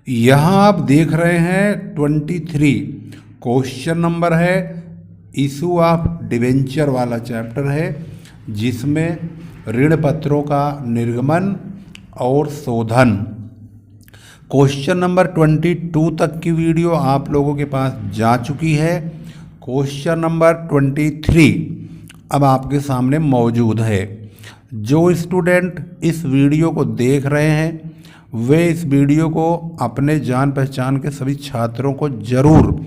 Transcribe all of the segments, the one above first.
यहाँ आप देख रहे हैं 23 क्वेश्चन नंबर है, इशू ऑफ डिवेंचर वाला चैप्टर है, जिसमें ऋण पत्रों का निर्गमन और शोधन। क्वेश्चन नंबर 22 तक की वीडियो आप लोगों के पास जा चुकी है। क्वेश्चन नंबर 23 अब आपके सामने मौजूद है। जो स्टूडेंट इस वीडियो को देख रहे हैं वे इस वीडियो को अपने जान पहचान के सभी छात्रों को ज़रूर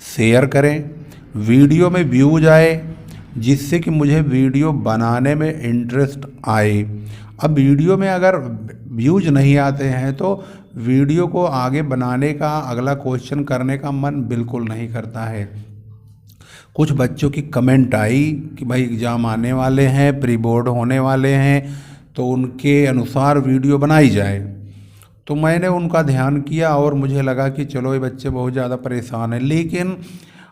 शेयर करें, वीडियो में व्यूज आए, जिससे कि मुझे वीडियो बनाने में इंटरेस्ट आए। अब वीडियो में अगर व्यूज नहीं आते हैं तो वीडियो को आगे बनाने का, अगला क्वेश्चन करने का मन बिल्कुल नहीं करता है। कुछ बच्चों की कमेंट आई कि भाई एग्ज़ाम आने वाले हैं, प्री बोर्ड होने वाले हैं, तो उनके अनुसार वीडियो बनाई जाए। तो मैंने उनका ध्यान किया और मुझे लगा कि चलो ये बच्चे बहुत ज़्यादा परेशान हैं। लेकिन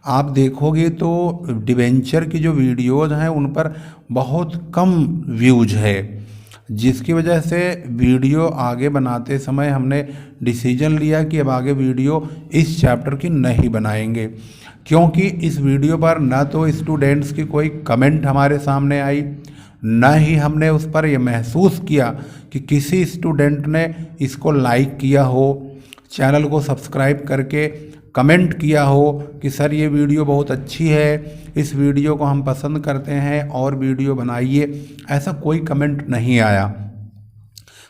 आप देखोगे तो डिवेंचर की जो वीडियोज़ हैं उन पर बहुत कम व्यूज है, जिसकी वजह से वीडियो आगे बनाते समय हमने डिसीजन लिया कि अब आगे वीडियो इस चैप्टर की नहीं बनाएंगे, क्योंकि इस वीडियो पर ना तो स्टूडेंट्स की कोई कमेंट हमारे सामने आई, ना ही हमने उस पर यह महसूस किया कि किसी स्टूडेंट ने इसको लाइक किया हो, चैनल को सब्सक्राइब करके कमेंट किया हो कि सर ये वीडियो बहुत अच्छी है, इस वीडियो को हम पसंद करते हैं और वीडियो बनाइए। ऐसा कोई कमेंट नहीं आया।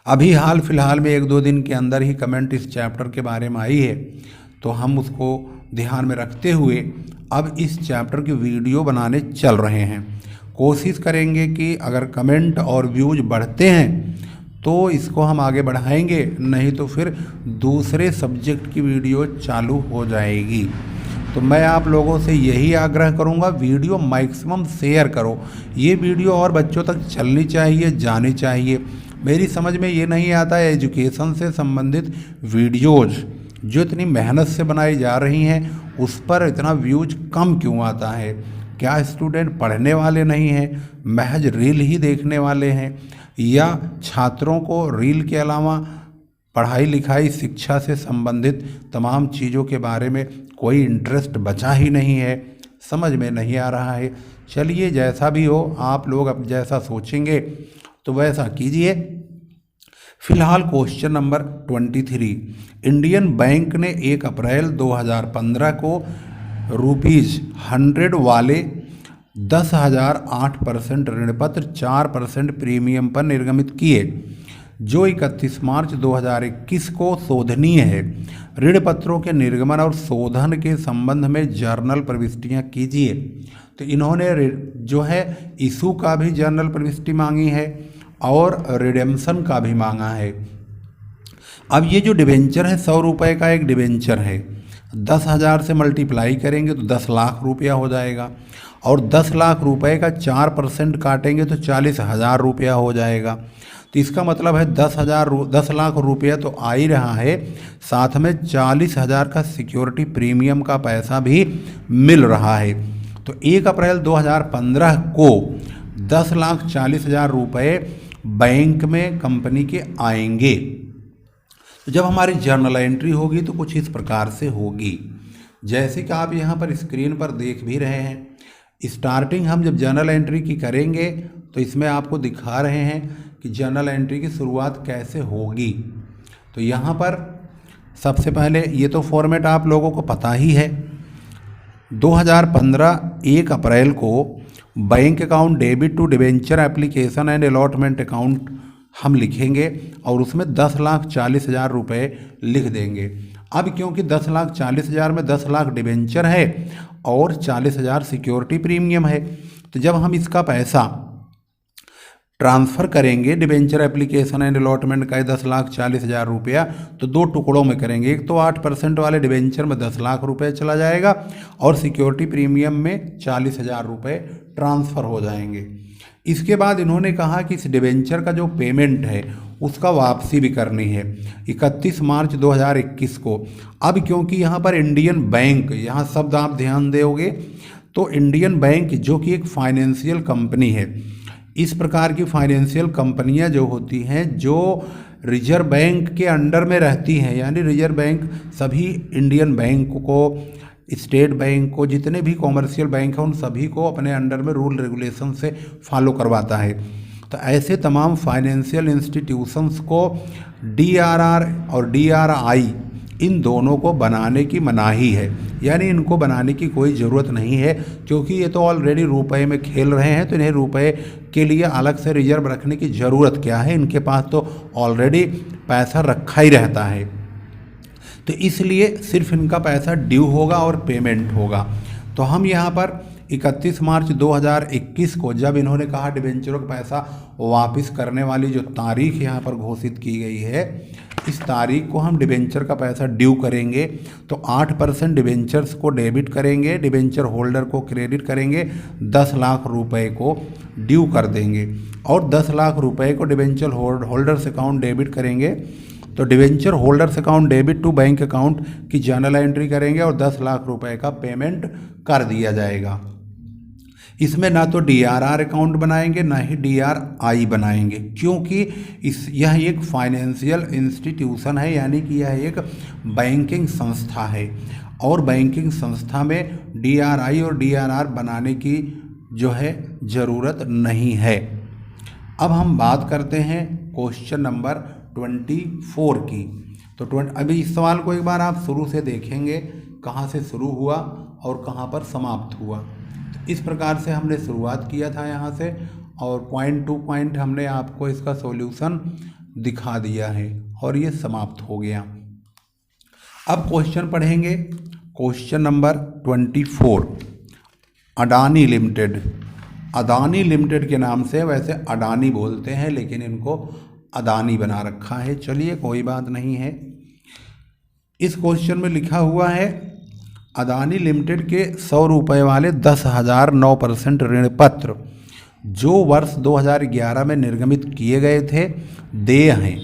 अभी हाल फिलहाल में 1-2 दिन के अंदर ही कमेंट इस चैप्टर के बारे में आई है, तो हम उसको ध्यान में रखते हुए अब इस चैप्टर की वीडियो बनाने चल रहे हैं। कोशिश करेंगे कि अगर कमेंट और व्यूज बढ़ते हैं तो इसको हम आगे बढ़ाएंगे, नहीं तो फिर दूसरे सब्जेक्ट की वीडियो चालू हो जाएगी। तो मैं आप लोगों से यही आग्रह करूंगा, वीडियो मैक्सिमम शेयर करो। ये वीडियो और बच्चों तक चलनी चाहिए, जानी चाहिए। मेरी समझ में ये नहीं आता है एजुकेशन से संबंधित वीडियोज़ जो इतनी मेहनत से बनाई जा रही हैं उस पर इतना व्यूज कम क्यों आता है। क्या स्टूडेंट पढ़ने वाले नहीं हैं, महज रील ही देखने वाले हैं, या छात्रों को रील के अलावा पढ़ाई लिखाई शिक्षा से संबंधित तमाम चीज़ों के बारे में कोई इंटरेस्ट बचा ही नहीं है, समझ में नहीं आ रहा है। चलिए जैसा भी हो, आप लोग अब जैसा सोचेंगे तो वैसा कीजिए। फिलहाल क्वेश्चन नंबर 23, इंडियन बैंक ने 1 अप्रैल 2015 को ₹100 वाले 10,008% ऋणपत्र 4% प्रीमियम पर निर्गमित किए, जो 31 मार्च 2021 को शोधनीय है। ऋण पत्रों के निर्गमन और शोधन के संबंध में जर्नल प्रविष्टियां कीजिए। तो इन्होंने जो है इशू का भी जर्नल प्रविष्टि मांगी है और रिडेम्पशन का भी मांगा है। अब ये जो डिवेंचर है 100 रुपये का एक डिवेंचर है, 10,000 से मल्टीप्लाई करेंगे तो 10 लाख रुपया हो जाएगा, और 10 लाख रुपए का 4% काटेंगे तो 40,000 रुपया हो जाएगा। तो इसका मतलब है 10 लाख रुपया तो आ ही रहा है, साथ में 40,000 का सिक्योरिटी प्रीमियम का पैसा भी मिल रहा है। तो 1 अप्रैल 2015 को 10,40,000 रुपये बैंक में कंपनी के आएंगे। तो जब हमारी जर्नल एंट्री होगी तो कुछ इस प्रकार से होगी, जैसे कि आप यहाँ पर स्क्रीन पर देख भी रहे हैं। स्टार्टिंग हम जब जर्नल एंट्री की करेंगे तो इसमें आपको दिखा रहे हैं कि जर्नल एंट्री की शुरुआत कैसे होगी। तो यहाँ पर सबसे पहले ये तो फॉर्मेट आप लोगों को पता ही है। 2015 1 अप्रैल को bank account debit to debenture application and allotment account हम लिखेंगे और उसमें 10,40,000 रुपये लिख देंगे। अब क्योंकि 10,40,000 में 10 लाख डिवेंचर है और 40,000 सिक्योरिटी प्रीमियम है, तो जब हम इसका पैसा ट्रांसफ़र करेंगे डिवेंचर एप्लीकेशन एंड अलॉटमेंट का 10,40,000 रुपया, तो 2 टुकड़ों में करेंगे। एक तो 8% वाले डिवेंचर में 10 लाख रुपये चला जाएगा और सिक्योरिटी प्रीमियम में 40,000 रुपये ट्रांसफ़र हो जाएंगे। इसके बाद इन्होंने कहा कि इस डिवेंचर का जो पेमेंट है उसका वापसी भी करनी है 31 मार्च 2021 को। अब क्योंकि यहाँ पर इंडियन बैंक, यहाँ शब्द आप ध्यान दोगे तो इंडियन बैंक जो कि एक फाइनेंशियल कंपनी है, इस प्रकार की फाइनेंशियल कंपनियां जो होती हैं, जो रिजर्व बैंक के अंडर में रहती हैं, यानी रिजर्व बैंक सभी इंडियन बैंक को, स्टेट बैंक को, जितने भी कॉमर्शियल बैंक हैं उन सभी को अपने अंडर में रूल रेगुलेशन से फॉलो करवाता है। तो ऐसे तमाम फाइनेंशियल इंस्टीट्यूशंस को डीआरआर और डीआरआई इन दोनों को बनाने की मनाही है, यानी इनको बनाने की कोई ज़रूरत नहीं है, क्योंकि ये तो ऑलरेडी रुपए में खेल रहे हैं, तो इन्हें रुपए के लिए अलग से रिजर्व रखने की ज़रूरत क्या है, इनके पास तो ऑलरेडी पैसा रखा ही रहता है। तो इसलिए सिर्फ इनका पैसा ड्यू होगा और पेमेंट होगा। तो हम यहाँ पर 31 मार्च 2021 को जब इन्होंने कहा डिबेंचरों का पैसा वापस करने वाली जो तारीख यहाँ पर घोषित की गई है, इस तारीख को हम डिबेंचर का पैसा ड्यू करेंगे। तो 8% डिबेंचर्स को डेबिट करेंगे, डिबेंचर होल्डर को क्रेडिट करेंगे, 10 लाख रुपए को ड्यू कर देंगे और 10 लाख रुपए को डिबेंचर होल्डर्स अकाउंट डेबिट करेंगे। तो debenture holders account debit to bank account की जर्नल एंट्री करेंगे और 10 लाख रुपए का पेमेंट कर दिया जाएगा। इसमें ना तो डीआरआर अकाउंट बनाएंगे ना ही डीआरआई बनाएंगे, क्योंकि यह एक फाइनेंशियल इंस्टीट्यूशन है, यानी कि यह एक बैंकिंग संस्था है और बैंकिंग संस्था में डीआरआई और डीआरआर बनाने की जो है ज़रूरत नहीं है। अब हम बात करते हैं क्वेश्चन नंबर 24 की। तो अभी इस सवाल को एक बार आप शुरू से देखेंगे, कहाँ से शुरू हुआ और कहाँ पर समाप्त हुआ। तो इस प्रकार से हमने शुरुआत किया था यहाँ से और पॉइंट टू पॉइंट हमने आपको इसका सॉल्यूशन दिखा दिया है और ये समाप्त हो गया। अब क्वेश्चन पढ़ेंगे, question number 24। Adani limited, Adani limited के नाम से वैसे अडानी बोलते हैं लेकिन इनको अदानी बना रखा है, चलिए कोई बात नहीं है। इस क्वेश्चन में लिखा हुआ है अदानी लिमिटेड के 100 रुपये वाले 10,009% ऋण पत्र जो वर्ष 2011 में निर्गमित किए गए थे देय हैं।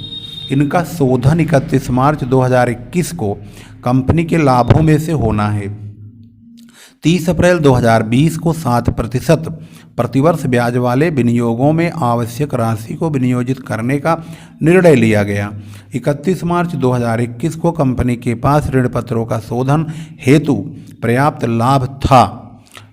इनका शोधन 31 मार्च 2021 को कंपनी के लाभों में से होना है। 30 अप्रैल 2020 को 7% प्रतिवर्ष ब्याज वाले विनियोगों में आवश्यक राशि को विनियोजित करने का निर्णय लिया गया। 31 मार्च 2021 को कंपनी के पास ऋण पत्रों का शोधन हेतु पर्याप्त लाभ था।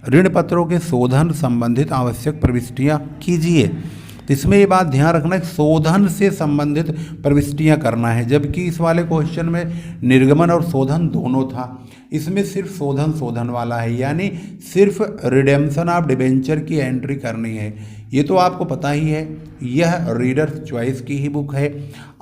ऋण पत्रों के शोधन संबंधित आवश्यक प्रविष्टियां कीजिए। तो इसमें ये बात ध्यान रखना है, शोधन से संबंधित प्रविष्टियां करना है, जबकि इस वाले क्वेश्चन में निर्गमन और शोधन दोनों था। इसमें सिर्फ शोधन वाला है, यानी सिर्फ रिडेम्पशन ऑफ डिबेंचर की एंट्री करनी है। ये तो आपको पता ही है, यह रीडर्स चॉइस की ही बुक है,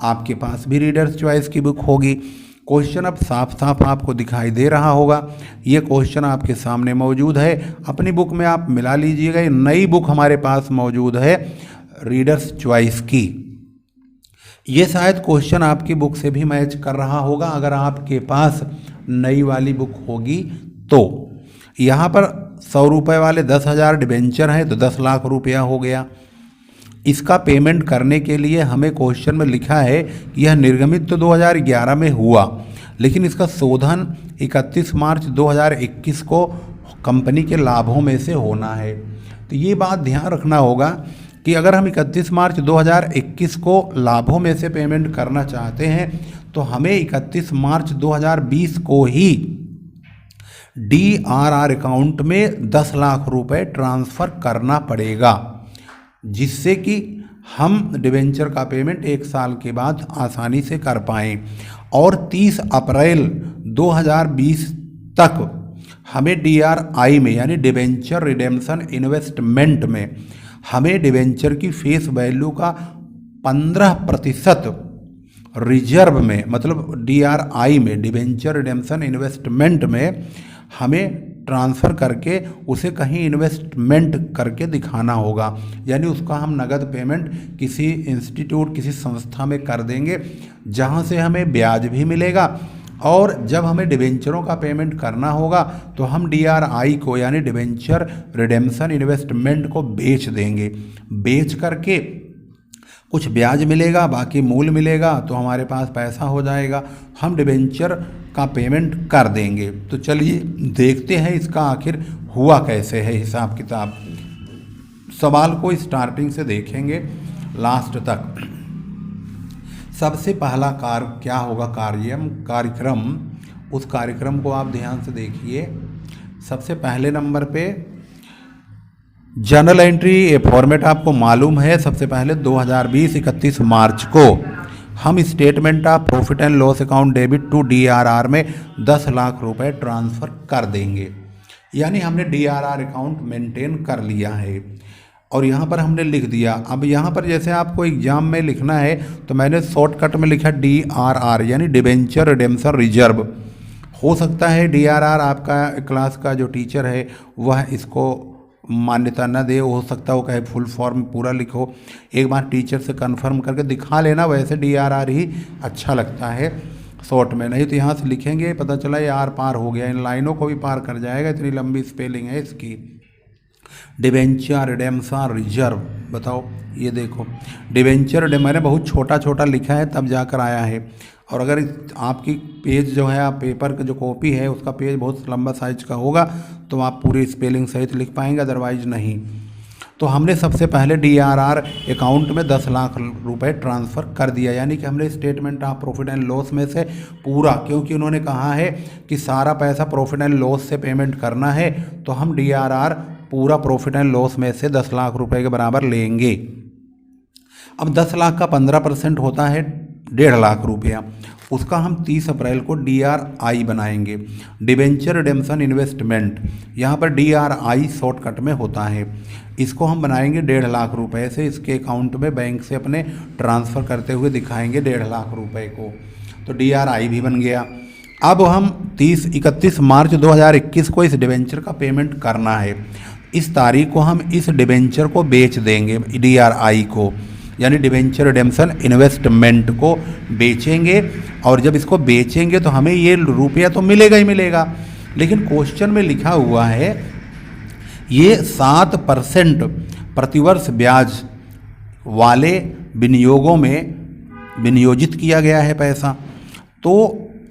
आपके पास भी रीडर्स चॉइस की बुक होगी। क्वेश्चन अब साफ साफ आपको दिखाई दे रहा होगा, ये क्वेश्चन आपके सामने मौजूद है, अपनी बुक में आप मिला लीजिएगा। नई बुक हमारे पास मौजूद है रीडर्स चॉइस की, ये शायद क्वेश्चन आपकी बुक से भी मैच कर रहा होगा अगर आपके पास नई वाली बुक होगी तो। यहाँ पर 100 रुपये वाले 10,000 डिबेंचर हैं तो 10 लाख रुपया हो गया। इसका पेमेंट करने के लिए हमें क्वेश्चन में लिखा है कि यह निर्गमित तो 2011 में हुआ, लेकिन इसका शोधन 31 मार्च 2021 को कंपनी के लाभों में से होना है। तो ये बात ध्यान रखना होगा कि अगर हम 31 मार्च 2021 को लाभों में से पेमेंट करना चाहते हैं तो हमें 31 मार्च 2020 को ही डीआरआर अकाउंट में 10 लाख रुपए ट्रांसफ़र करना पड़ेगा, जिससे कि हम डिबेंचर का पेमेंट 1 साल के बाद आसानी से कर पाएँ। और 30 अप्रैल 2020 तक हमें डीआरआई में यानी डिबेंचर रिडेम्पशन इन्वेस्टमेंट में हमें डिबेंचर की फेस वैल्यू का 15% रिजर्व में, मतलब डीआरआई में डिबेंचर रिडेम्पशन इन्वेस्टमेंट में हमें ट्रांसफ़र करके उसे कहीं इन्वेस्टमेंट करके दिखाना होगा, यानी उसका हम नगद पेमेंट किसी इंस्टीट्यूट किसी संस्था में कर देंगे जहां से हमें ब्याज भी मिलेगा। और जब हमें डिबेंचरों का पेमेंट करना होगा तो हम डीआरआई को यानी डिबेंचर रिडेम्पशन इन्वेस्टमेंट को बेच देंगे, बेच करके कुछ ब्याज मिलेगा, बाकी मूल मिलेगा, तो हमारे पास पैसा हो जाएगा, हम डिबेंचर का पेमेंट कर देंगे। तो चलिए देखते हैं इसका आखिर हुआ कैसे है हिसाब किताब। सवाल को स्टार्टिंग से देखेंगे लास्ट तक। सबसे पहला क्या होगा कार्यक्रम, उस कार्यक्रम को आप ध्यान से देखिए। सबसे पहले नंबर पे जर्नल एंट्री, ये फॉर्मेट आपको मालूम है। सबसे पहले 2020 31 मार्च को हम statement of profit and loss account debit to DRR में 10 लाख रुपए ट्रांसफ़र कर देंगे, यानी हमने DRR अकाउंट मेंटेन कर लिया है और यहाँ पर हमने लिख दिया। अब यहाँ पर जैसे आपको एग्जाम में लिखना है तो मैंने शॉर्टकट में लिखा DRR यानी डिबेंचर रिडेम्पशन रिजर्व। हो सकता है DRR आपका क्लास का जो टीचर है वह इसको मान्यता न दे, हो सकता है वो कहे फुल फॉर्म पूरा लिखो। एक बार टीचर से कंफर्म करके दिखा लेना, वैसे DRR ही अच्छा लगता है शॉर्ट में, नहीं तो यहाँ से लिखेंगे पता चला ये आर पार हो गया, इन लाइनों को भी पार कर जाएगा, इतनी लंबी स्पेलिंग है इसकी। डिबेंचर रिडेम्पशन रिजर्व, बताओ ये देखो डिबेंचर मैंने बहुत छोटा छोटा लिखा है तब जाकर आया है, और अगर आपकी पेज जो है, आप पेपर का जो कॉपी है उसका पेज बहुत लंबा साइज का होगा तो आप पूरी स्पेलिंग सहित लिख पाएंगे, अदरवाइज नहीं। तो हमने सबसे पहले DRR अकाउंट में 10 लाख रुपए ट्रांसफ़र कर दिया, यानी कि हमने statement of profit and loss में से पूरा, क्योंकि उन्होंने कहा है कि सारा पैसा प्रॉफिट एंड लॉस से पेमेंट करना है, तो हम DRR पूरा प्रॉफिट एंड लॉस में से 10 लाख रुपए के बराबर लेंगे। अब 10 लाख का 15% होता है 1.5 लाख रुपया, उसका हम 30 अप्रैल को DRI बनाएंगे, डिबेंचर रिडेम्पशन इन्वेस्टमेंट। यहाँ पर DRI शॉर्टकट में होता है, इसको हम बनाएंगे 1.5 लाख रुपए से, इसके अकाउंट में बैंक से अपने ट्रांसफ़र करते हुए दिखाएंगे 1.5 लाख रुपए को, तो DRI भी बन गया। अब हम 31 मार्च 2021 को इस डिबेंचर का पेमेंट करना है। इस तारीख को हम इस डिबेंचर को बेच देंगे, DRI को यानी डिबेंचर रिडेम्पशन इन्वेस्टमेंट को बेचेंगे, और जब इसको बेचेंगे तो हमें ये रुपया तो मिलेगा ही मिलेगा, लेकिन क्वेश्चन में लिखा हुआ है ये 7% प्रतिवर्ष ब्याज वाले विनियोगों में विनियोजित किया गया है पैसा, तो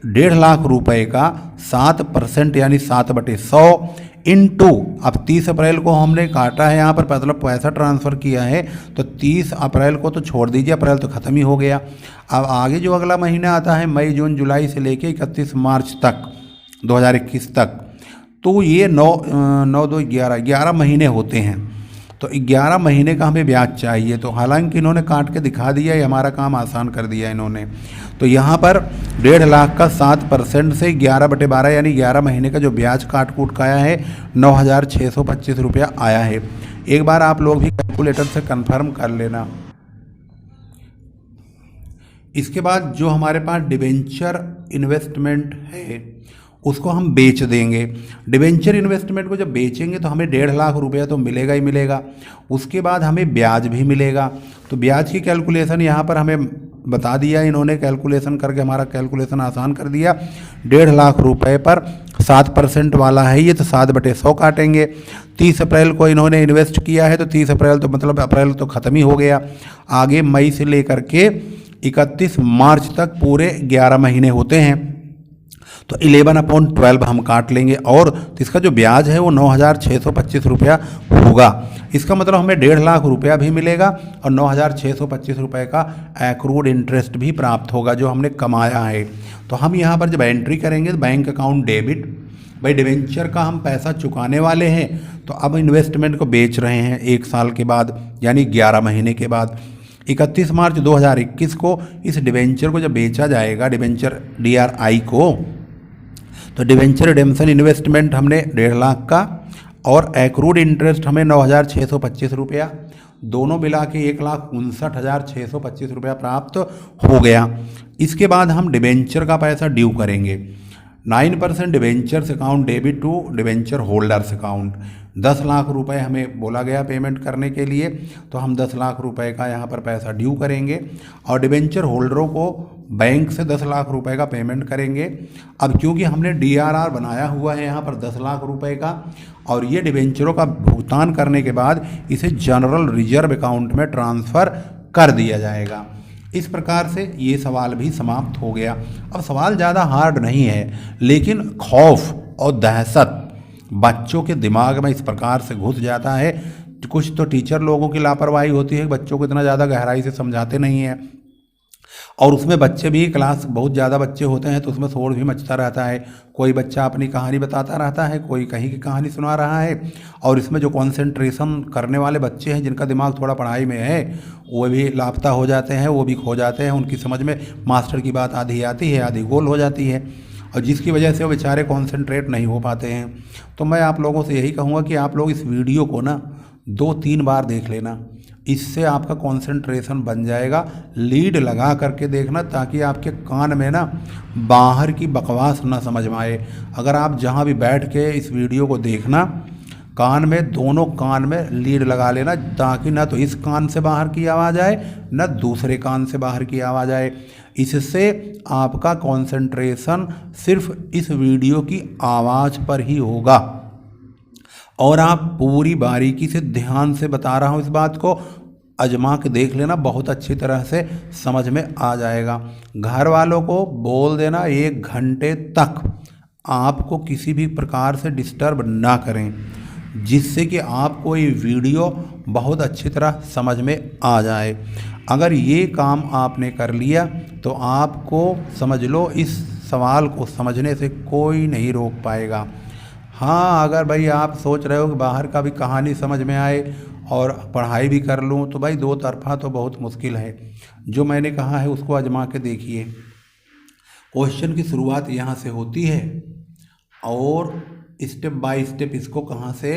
1.5 लाख रुपए का 7% यानी 7/100 इंटू, अब 30 अप्रैल को हमने काटा है यहाँ पर, मतलब पैसा ट्रांसफ़र किया है, तो 30 अप्रैल को तो छोड़ दीजिए, अप्रैल तो ख़त्म ही हो गया। अब आगे जो अगला महीना आता है मई जून जुलाई से लेके 31 मार्च तक 2021 तक, तो ये 11 महीने होते हैं, तो 11 महीने का हमें ब्याज चाहिए। तो हालांकि इन्होंने काट के दिखा दिया, ये हमारा काम आसान कर दिया इन्होंने। तो यहाँ पर 1.5 लाख का 7% से 11/12 यानी 11 महीने का जो ब्याज काट कूट का आया है 9,625 रुपया आया है। एक बार आप लोग भी कैलकुलेटर से कंफर्म कर लेना। इसके बाद जो हमारे पास डिबेंचर इन्वेस्टमेंट है उसको हम बेच देंगे। डिबेंचर इन्वेस्टमेंट को जब बेचेंगे तो हमें 1.5 लाख रुपया तो मिलेगा ही मिलेगा, उसके बाद हमें ब्याज भी मिलेगा। तो ब्याज की कैलकुलेशन यहाँ पर हमें बता दिया इन्होंने, कैलकुलेशन करके हमारा कैलकुलेशन आसान कर दिया। 1.5 लाख रुपए पर 7% वाला है ये, तो 7/100 काटेंगे। 30 अप्रैल को इन्होंने इन्वेस्ट किया है, तो 30 अप्रैल तो मतलब अप्रैल तो ख़त्म ही हो गया। आगे मई से लेकर के 31 मार्च तक पूरे 11 महीने होते हैं, तो 11/12 हम काट लेंगे, और इसका जो ब्याज है वो 9,625 रुपया होगा। इसका मतलब हमें 1.5 लाख रुपया भी मिलेगा और 9,625 रुपये का एक्रूड इंटरेस्ट भी प्राप्त होगा जो हमने कमाया है। तो हम यहाँ पर जब एंट्री करेंगे तो बैंक अकाउंट डेबिट, भाई डिवेंचर का हम पैसा चुकाने वाले हैं, तो अब इन्वेस्टमेंट को बेच रहे हैं 1 साल के बाद यानी 11 महीने के बाद। 31 मार्च 2021 को इस डिवेंचर को जब बेचा जाएगा, डिवेंचर DRI को, तो डिवेंचर रिडेम्पशन इन्वेस्टमेंट हमने 1.5 लाख का और एक्रूड इंटरेस्ट हमें 9,625 रुपया, दोनों मिला के 1,59,625 रुपया प्राप्त हो गया। इसके बाद हम डिवेंचर का पैसा ड्यू करेंगे। 9% debentures account debit to debenture holders account. 10 lakh रुपए हमें बोला गया पेमेंट करने के लिए, तो हम 10 लाख रुपए का यहाँ पर पैसा ड्यू करेंगे और डिवेंचर होल्डरों को बैंक से 10 लाख रुपए का पेमेंट करेंगे। अब क्योंकि हमने DRR बनाया हुआ है यहाँ पर 10 लाख रुपए का, और ये डिवेंचरों का भुगतान करने के बाद इसे जनरल रिजर्व अकाउंट में ट्रांसफ़र कर दिया जाएगा। इस प्रकार से ये सवाल भी समाप्त हो गया। अब सवाल ज़्यादा हार्ड नहीं है, लेकिन खौफ और दहशत बच्चों के दिमाग में इस प्रकार से घुस जाता है कुछ तो टीचर लोगों की लापरवाही होती है, बच्चों को इतना ज़्यादा गहराई से समझाते नहीं हैं, और उसमें बच्चे भी, क्लास बहुत ज़्यादा बच्चे होते हैं तो उसमें शोर भी मचता रहता है। कोई बच्चा अपनी कहानी बताता रहता है, कोई कहीं की कहानी सुना रहा है, और इसमें जो कंसंट्रेशन करने वाले बच्चे हैं जिनका दिमाग थोड़ा पढ़ाई में है वो भी लापता हो जाते हैं, वो भी खो जाते हैं। उनकी समझ में मास्टर की बात आधी आती है, आधी गोल हो जाती है, और जिसकी वजह से वो बेचारे कॉन्सेंट्रेट नहीं हो पाते हैं। तो मैं आप लोगों से यही कहूँगा कि आप लोग इस वीडियो को ना 2-3 बार देख लेना, इससे आपका कंसंट्रेशन बन जाएगा। लीड लगा करके देखना ताकि आपके कान में ना बाहर की बकवास ना समझ में आए। अगर आप जहाँ भी बैठ के इस वीडियो को देखना, कान में, दोनों कान में लीड लगा लेना, ताकि ना तो इस कान से बाहर की आवाज़ आए ना दूसरे कान से बाहर की आवाज़ आए। इससे आपका कंसंट्रेशन सिर्फ इस वीडियो की आवाज़ पर ही होगा, और आप पूरी बारीकी से ध्यान से बता रहा हूँ इस बात को, आजमा के देख लेना, बहुत अच्छी तरह से समझ में आ जाएगा। घर वालों को बोल देना 1 घंटे तक आपको किसी भी प्रकार से डिस्टर्ब ना करें, जिससे कि आपको ये वीडियो बहुत अच्छी तरह समझ में आ जाए। अगर ये काम आपने कर लिया तो आपको समझ लो इस सवाल को समझने से कोई नहीं रोक पाएगा। हाँ, अगर भाई आप सोच रहे हो कि बाहर का भी कहानी समझ में आए और पढ़ाई भी कर लूँ, तो भाई 2 तरफा तो बहुत मुश्किल है। जो मैंने कहा है उसको आजमा के देखिए। क्वेश्चन की शुरुआत यहाँ से होती है और स्टेप बाय स्टेप इसको कहाँ से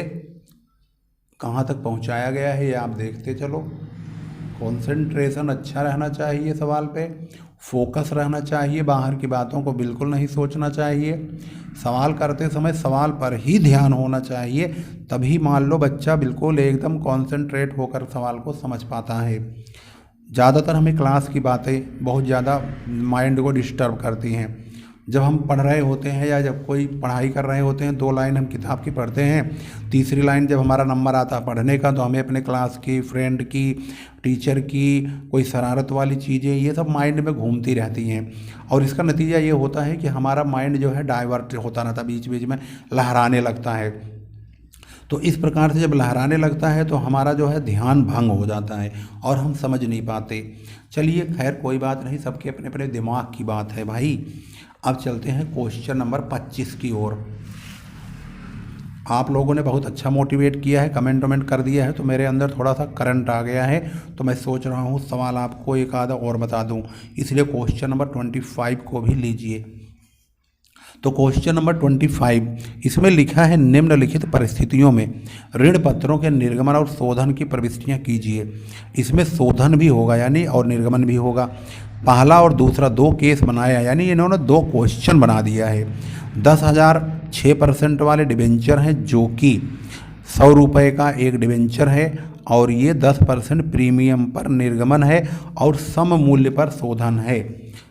कहाँ तक पहुँचाया गया है ये आप देखते चलो। कंसंट्रेशन अच्छा रहना चाहिए, सवाल पे फोकस रहना चाहिए, बाहर की बातों को बिल्कुल नहीं सोचना चाहिए। सवाल करते समय सवाल पर ही ध्यान होना चाहिए, तभी मान लो बच्चा बिल्कुल एकदम कंसंट्रेट होकर सवाल को समझ पाता है। ज़्यादातर हमें क्लास की बातें बहुत ज़्यादा माइंड को डिस्टर्ब करती हैं। जब हम पढ़ रहे होते हैं या जब कोई पढ़ाई कर रहे होते हैं, 2 लाइन हम किताब की पढ़ते हैं, तीसरी लाइन जब हमारा नंबर आता है पढ़ने का, तो हमें अपने क्लास की, फ्रेंड की, टीचर की कोई शरारत वाली चीज़ें ये सब माइंड में घूमती रहती हैं, और इसका नतीजा ये होता है कि हमारा माइंड जो है डाइवर्ट होता रहता, बीच बीच में लहराने लगता है। तो इस प्रकार से जब लहराने लगता है तो हमारा जो है ध्यान भंग हो जाता है और हम समझ नहीं पाते। चलिए खैर कोई बात नहीं, सबके अपने अपने दिमाग की बात है भाई। अब चलते हैं क्वेश्चन नंबर 25 की ओर। आप लोगों ने बहुत अच्छा मोटिवेट किया है, कमेंट कर दिया है, तो मेरे अंदर थोड़ा सा करंट आ गया है, तो मैं सोच रहा हूँ सवाल आपको एक आधा और बता दूँ, इसलिए क्वेश्चन नंबर 25 को भी लीजिए। तो क्वेश्चन नंबर 25 इसमें लिखा है, निम्नलिखित परिस्थितियों में ऋण पत्रों के निर्गमन और शोधन की प्रविष्टियाँ कीजिए। इसमें शोधन भी होगा यानी और निर्गमन भी होगा। पहला और दूसरा 2 केस बनाया, यानी इन्होंने 2 क्वेश्चन बना दिया है। 10,000 6% वाले डिबेंचर हैं जो कि 100 रुपये का एक डिबेंचर है, और ये 10% प्रीमियम पर निर्गमन है और सम मूल्य पर शोधन है।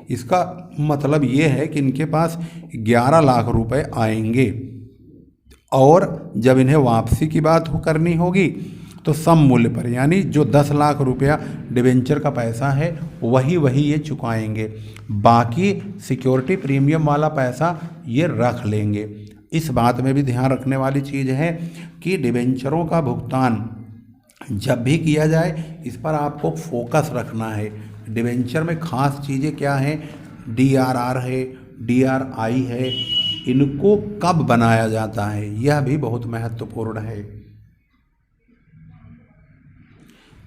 इसका मतलब ये है कि इनके पास 11 लाख रुपए आएंगे, और जब इन्हें वापसी की बात करनी होगी तो सम मूल्य पर, यानी जो 10 लाख रुपया डिबेंचर का पैसा है वही ये चुकाएंगे, बाकी सिक्योरिटी प्रीमियम वाला पैसा ये रख लेंगे। इस बात में भी ध्यान रखने वाली चीज़ है कि डिबेंचरों का भुगतान जब भी किया जाए इस पर आपको फोकस रखना है। डिबेंचर में खास चीज़ें क्या हैं, DRR है, DRI है, इनको कब बनाया जाता है यह भी बहुत महत्वपूर्ण है।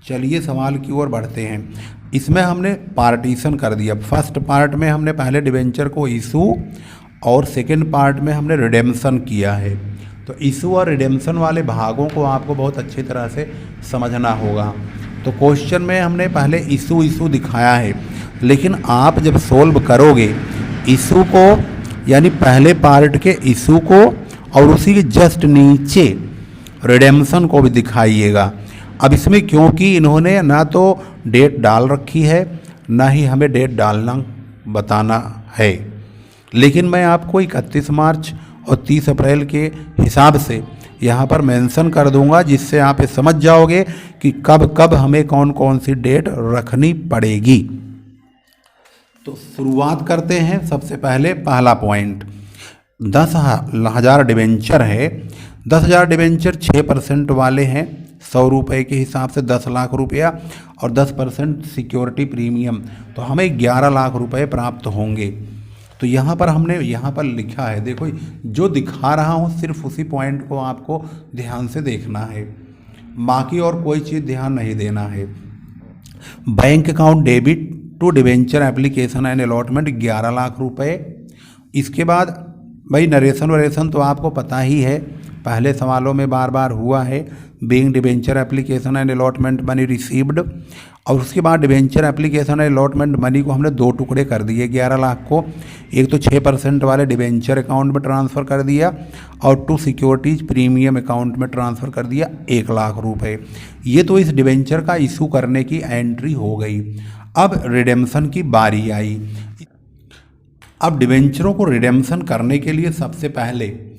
चलिए सवाल की ओर बढ़ते हैं। इसमें हमने पार्टीशन कर दिया। फर्स्ट पार्ट में हमने पहले डिबेंचर को इशू और सेकंड पार्ट में हमने रिडेम्पशन किया है। तो इशू और रिडेम्पशन वाले भागों को आपको बहुत अच्छी तरह से समझना होगा। तो क्वेश्चन में हमने पहले इशू दिखाया है, लेकिन आप जब सोल्व करोगे इशू को, यानी पहले पार्ट के इशू को, और उसी के जस्ट नीचे रिडेम्पशन को भी दिखाइएगा। अब इसमें क्योंकि इन्होंने ना तो डेट डाल रखी है ना ही हमें डेट डालना बताना है, लेकिन मैं आपको 31 मार्च और 30 अप्रैल के हिसाब से यहाँ पर मेंशन कर दूंगा, जिससे आप ये समझ जाओगे कि कब कब हमें कौन कौन सी डेट रखनी पड़ेगी। तो शुरुआत करते हैं। सबसे पहले पहला पॉइंट, 10,000 डिबेंचर है। 10,000 डिबेंचर 6% वाले हैं, 100 रुपये के हिसाब से 10 लाख रुपया और 10% सिक्योरिटी प्रीमियम, तो हमें 11 लाख रुपए प्राप्त होंगे। तो यहाँ पर हमने यहाँ पर लिखा है, देखो जो दिखा रहा हूँ सिर्फ उसी पॉइंट को आपको ध्यान से देखना है, बाकी और कोई चीज़ ध्यान नहीं देना है। Bank account debit to debenture application and allotment 11 lakh रुपए। इसके बाद भाई नरेशन वरेशन तो आपको पता ही है, पहले सवालों में बार बार हुआ है। Being debenture application and allotment money received, और उसके बाद debenture application and allotment money को हमने 2 टुकड़े कर दिए 11 लाख को। एक तो 6% वाले डिवेंचर अकाउंट में ट्रांसफ़र कर दिया और 2 सिक्योरिटीज प्रीमियम अकाउंट में ट्रांसफ़र कर दिया 1 लाख रुपए। ये तो इस डिवेंचर का इशू करने की एंट्री हो गई। अब रिडेम्पशन की बारी आई। अब डिवेंचरों को रिडेम्पशन करने के लिए सबसे पहले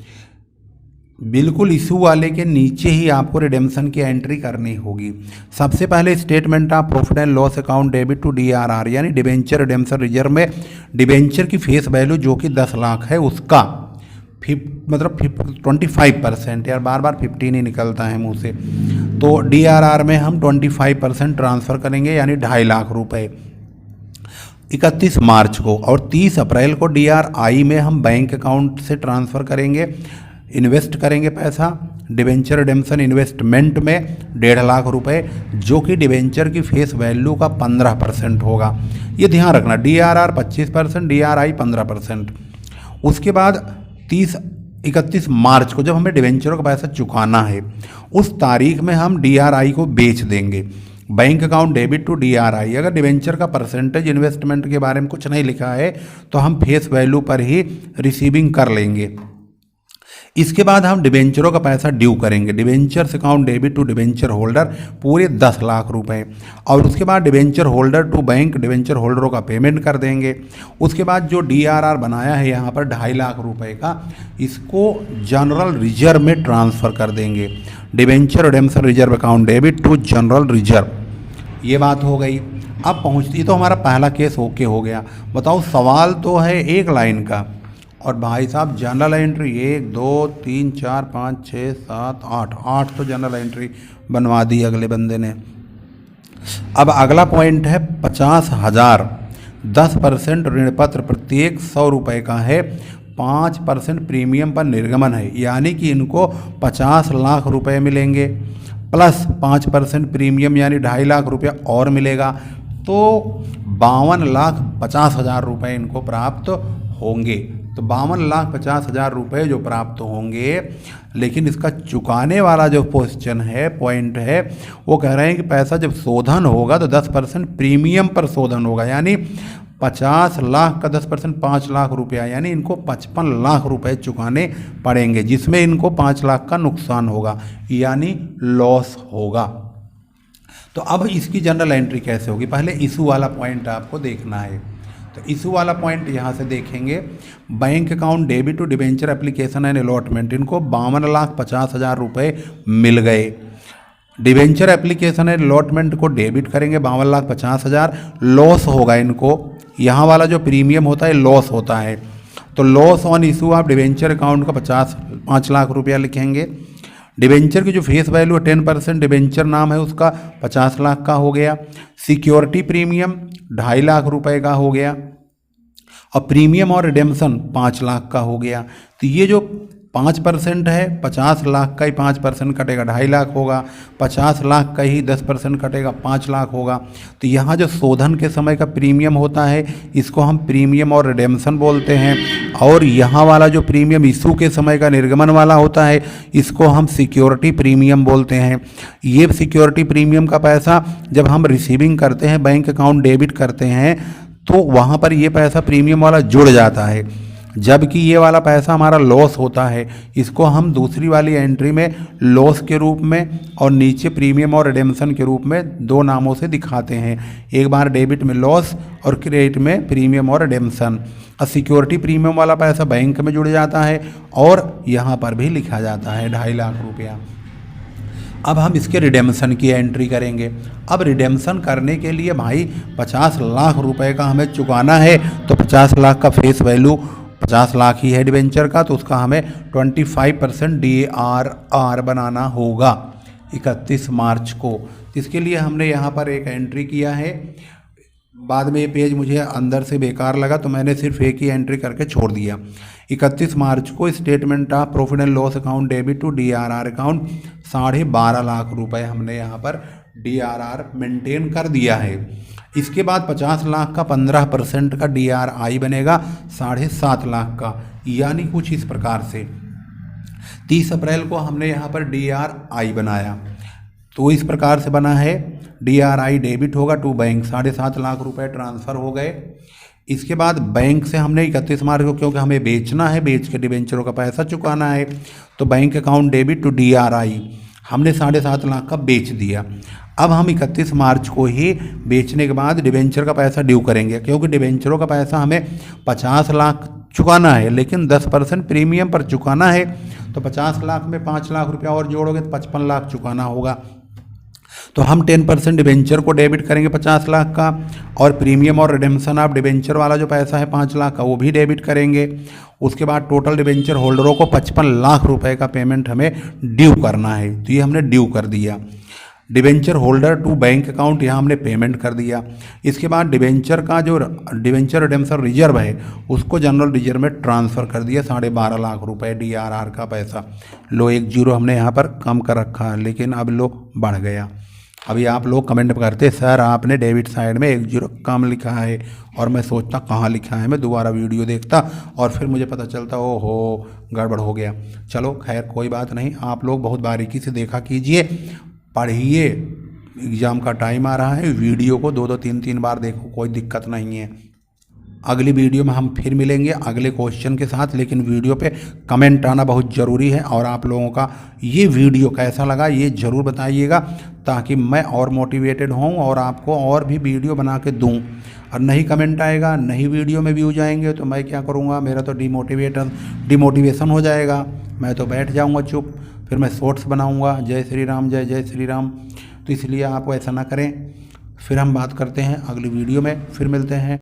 बिल्कुल इशू वाले के नीचे ही आपको रिडेम्पशन की एंट्री करनी होगी। सबसे पहले statement of profit and loss account debit to DRR, यानी डिवेंचर रिडेम्पशन रिजर्व में डिवेंचर की फेस वैल्यू जो कि 10 लाख है उसका 25%, यार बार बार 15 ही निकलता है मुँह से, तो DRR में हम 25% ट्रांसफ़र करेंगे यानी 2.5 लाख रुपए 31 मार्च को, और 30 अप्रैल को DRI में हम बैंक अकाउंट से ट्रांसफ़र करेंगे, इन्वेस्ट करेंगे पैसा डिवेंचर रिडेम्पशन इन्वेस्टमेंट में 1.5 लाख रुपए, जो कि डिवेंचर की फेस वैल्यू का 15% होगा। ये ध्यान रखना, DRR 25%, DRI 15%। उसके बाद 31 मार्च को जब हमें डिवेंचरों का पैसा चुकाना है, उस तारीख में हम DRI को बेच देंगे। Bank account debit to DRI, अगर डिवेंचर का परसेंटेज इन्वेस्टमेंट के बारे में कुछ नहीं लिखा है तो हम फेस वैल्यू पर ही रिसीविंग कर लेंगे। इसके बाद हम डिवेंचरों का पैसा ड्यू करेंगे, debentures account debit to debenture holder पूरे 10 लाख रुपए, और उसके बाद debenture holder to bank debenture होल्डरों का पेमेंट कर देंगे। उसके बाद जो DRR बनाया है यहाँ पर 2.5 लाख रुपए का, इसको जनरल रिजर्व में ट्रांसफ़र कर देंगे, debenture redemption reserve account debit to general reserve. ये बात हो गई। अब पहुँचती तो हमारा पहला केस ओके हो गया। बताओ सवाल तो है 1 लाइन का, और भाई साहब जनरल एंट्री 1 2 3 4 5 6 7 8 तो जनरल एंट्री बनवा दी अगले बंदे ने। अब अगला पॉइंट है 50,000, 10% ऋण पत्र प्रत्येक 100 रुपये का है, 5% प्रीमियम पर निर्गमन है, यानी कि इनको 50 लाख रुपए मिलेंगे प्लस 5% प्रीमियम यानी 2.5 लाख रुपया और मिलेगा, तो 52,50,000 रुपये इनको प्राप्त होंगे। तो 52,50,000 रुपये जो प्राप्त होंगे, लेकिन इसका चुकाने वाला जो क्वेश्चन है, पॉइंट है, वो कह रहे हैं कि पैसा जब शोधन होगा तो 10% प्रीमियम पर शोधन होगा, यानी 50 लाख का 10% 5 लाख रुपया, यानी इनको 55 लाख रुपए चुकाने पड़ेंगे, जिसमें इनको 5 लाख का नुकसान होगा यानी लॉस होगा। तो अब इसकी जनरल एंट्री कैसे होगी, पहले इशू वाला पॉइंट आपको देखना है। तो इशू वाला पॉइंट यहाँ से देखेंगे, bank account debit to debenture application and allotment, इनको 52,50,000 रुपये मिल गए। डिवेंचर एप्लीकेशन एंड अलॉटमेंट को डेबिट करेंगे 52,50,000, लॉस होगा इनको, यहाँ वाला जो प्रीमियम होता है लॉस होता है, तो लॉस ऑन इशू आप डिवेंचर अकाउंट का 5 लाख रुपया लिखेंगे। डिवेंचर की जो फेस वैल्यू है 10% डिवेंचर नाम है उसका 50 लाख का हो गया, सिक्योरिटी प्रीमियम 2.5 लाख रुपए का हो गया, और प्रीमियम और रिडेम्पशन 5 लाख का हो गया। तो ये जो 5% है, 50 लाख का ही 5% कटेगा 2.5 लाख होगा, 50 लाख का ही 10% कटेगा 5 लाख होगा। तो यहाँ जो शोधन के समय का प्रीमियम होता है इसको हम प्रीमियम और रिडेम्पशन बोलते हैं, और यहाँ वाला जो प्रीमियम इशू के समय का निर्गमन वाला होता है इसको हम सिक्योरिटी प्रीमियम बोलते हैं। ये सिक्योरिटी प्रीमियम का पैसा जब हम रिसीविंग करते हैं, बैंक अकाउंट डेबिट करते हैं, तो वहाँ पर ये पैसा प्रीमियम वाला जुड़ जाता है, जबकि ये वाला पैसा हमारा लॉस होता है, इसको हम दूसरी वाली एंट्री में लॉस के रूप में और नीचे प्रीमियम और रिडेम्पशन के रूप में 2 नामों से दिखाते हैं। एक बार डेबिट में लॉस और क्रेडिट में प्रीमियम और रिडेम्पशन। और सिक्योरिटी प्रीमियम वाला पैसा बैंक में जुड़ जाता है और यहाँ पर भी लिखा जाता है 2.5 लाख रुपया। अब हम इसके रिडेम्पशन की एंट्री करेंगे। अब रिडेम्पशन करने के लिए भाई 50 लाख रुपए का हमें चुकाना है, तो 50 लाख का फेस वैल्यू 50 लाख ही है डिवेंचर का, तो उसका हमें 25% DRR बनाना होगा, 31 मार्च को। इसके लिए हमने यहाँ पर एक एंट्री किया है। बाद में ये पेज मुझे अंदर से बेकार लगा तो मैंने सिर्फ एक ही एंट्री करके छोड़ दिया। 31 मार्च को statement of profit and loss account debit to DRR account 12.5 lakh रुपए हमने यहाँ पर DRR मेंटेन कर दिया है। इसके बाद 50 लाख का 15% का DRI बनेगा 7.5 लाख का, यानी कुछ इस प्रकार से 30 अप्रैल को हमने यहाँ पर DRI बनाया। तो इस प्रकार से बना है, DRI डेबिट होगा टू बैंक, 7.5 लाख रुपए ट्रांसफ़र हो गए। इसके बाद बैंक से हमने 31 मार्च को, क्योंकि हमें बेचना है, बेच के डिबेंचरों का पैसा चुकाना है, तो bank account debit to DRI हमने 7.5 लाख का बेच दिया। अब हम 31 मार्च को ही बेचने के बाद डिबेंचर का पैसा ड्यू करेंगे, क्योंकि डिबेंचरों का पैसा हमें 50 लाख चुकाना है, लेकिन 10% प्रीमियम पर चुकाना है। तो 50 लाख में 5 लाख रुपया और जोड़ोगे तो 55 लाख चुकाना होगा। तो हम 10% डिबेंचर को डेबिट करेंगे 50 लाख का, और प्रीमियम और रिडेम्पशन ऑफ डिबेंचर वाला जो पैसा है 5 लाख का वो भी डेबिट करेंगे। उसके बाद टोटल डिबेंचर होल्डरों को 55 लाख रुपए का पेमेंट हमें ड्यू करना है, तो ये हमने ड्यू कर दिया। Debenture holder to bank account यहाँ हमने पेमेंट कर दिया। इसके बाद डिबेंचर का जो डिबेंचर रिडेम्पशन रिजर्व है उसको जनरल रिजर्व में ट्रांसफ़र कर दिया 12.5 लाख रुपए DRR का पैसा। लो 1 जीरो हमने यहाँ पर कम कर रखा है, लेकिन अब लो बढ़ गया। अभी आप लोग कमेंट करते सर आपने डेबिट साइड में 1 जीरो कम लिखा है, और मैं सोचता कहाँ लिखा है, मैं दोबारा वीडियो देखता और फिर मुझे पता चलता ओ हो गड़बड़ हो गया। चलो खैर कोई बात नहीं, आप लोग बहुत बारीकी से देखा कीजिए, पढ़िए, एग्ज़ाम का टाइम आ रहा है, वीडियो को 2-2 3-3 बार देखो, कोई दिक्कत नहीं है। अगली वीडियो में हम फिर मिलेंगे अगले क्वेश्चन के साथ, लेकिन वीडियो पे कमेंट आना बहुत ज़रूरी है, और आप लोगों का ये वीडियो कैसा लगा ये ज़रूर बताइएगा, ताकि मैं और मोटिवेटेड हूँ और आपको और भी वीडियो बना के दूँ। और नहीं कमेंट आएगा, नहीं वीडियो में व्यूज आएंगे, तो मैं क्या करूँगा, मेरा तो डिमोटिवेशन हो जाएगा, मैं तो बैठ जाऊँगा चुप, फिर मैं शॉर्ट्स बनाऊँगा जय श्री राम जय जय श्री राम। तो इसलिए आप ऐसा ना करें। फिर हम बात करते हैं अगली वीडियो में, फिर मिलते हैं।